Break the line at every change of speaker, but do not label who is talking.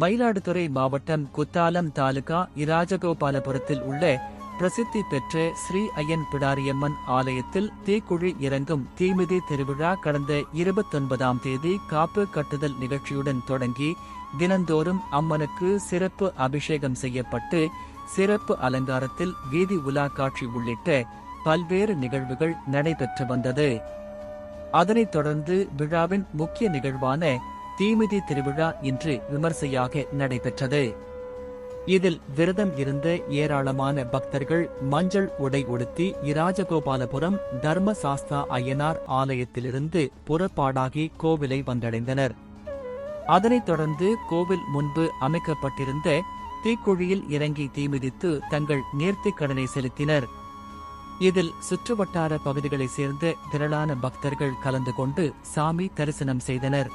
மயிலாடுதுறை மாவட்டம் குத்தாலம் தாலுகா இராஜகோபாலபுரத்தில் உள்ள பிரசித்தி பெற்ற ஸ்ரீ ஐயன் பிடாரியம்மன் ஆலயத்தில் தீக்குழி இறங்கும் தீமிதி திருவிழா கடந்த 29ஆம் தேதி காப்பு கட்டுதல் நிகழ்ச்சியுடன் தொடங்கி தினந்தோறும் அம்மனுக்கு சிறப்பு அபிஷேகம் செய்யப்பட்டு சிறப்பு அலங்காரத்தில் வீதி உலா காட்சி உள்ளிட்ட பல்வேறு நிகழ்வுகள் நடைபெற்று வந்தது. அதனைத் தொடர்ந்து விழாவின் முக்கிய நிகழ்வான தீமிதி திருவிழா இன்று விமர்சையாக நடைபெற்றது. இதில் விரதம் இருந்த ஏராளமான பக்தர்கள் மஞ்சள் உடை உடுத்தி இராஜகோபாலபுரம் தர்மசாஸ்தா ஐயனார் ஆலயத்திலிருந்து புறப்பாடாகி கோவிலை வந்தடைந்தனர். அதனைத் தொடர்ந்து கோவில் முன்பு அமைக்கப்பட்டிருந்த தீக்குழியில் இறங்கி தீமிதித்து தங்கள் நேர்த்திக் கடனை செலுத்தினர். இதில் சுற்றுவட்டார பகுதிகளைச் சேர்ந்த திரளான பக்தர்கள் கலந்து கொண்டு சாமி தரிசனம் செய்தனர்.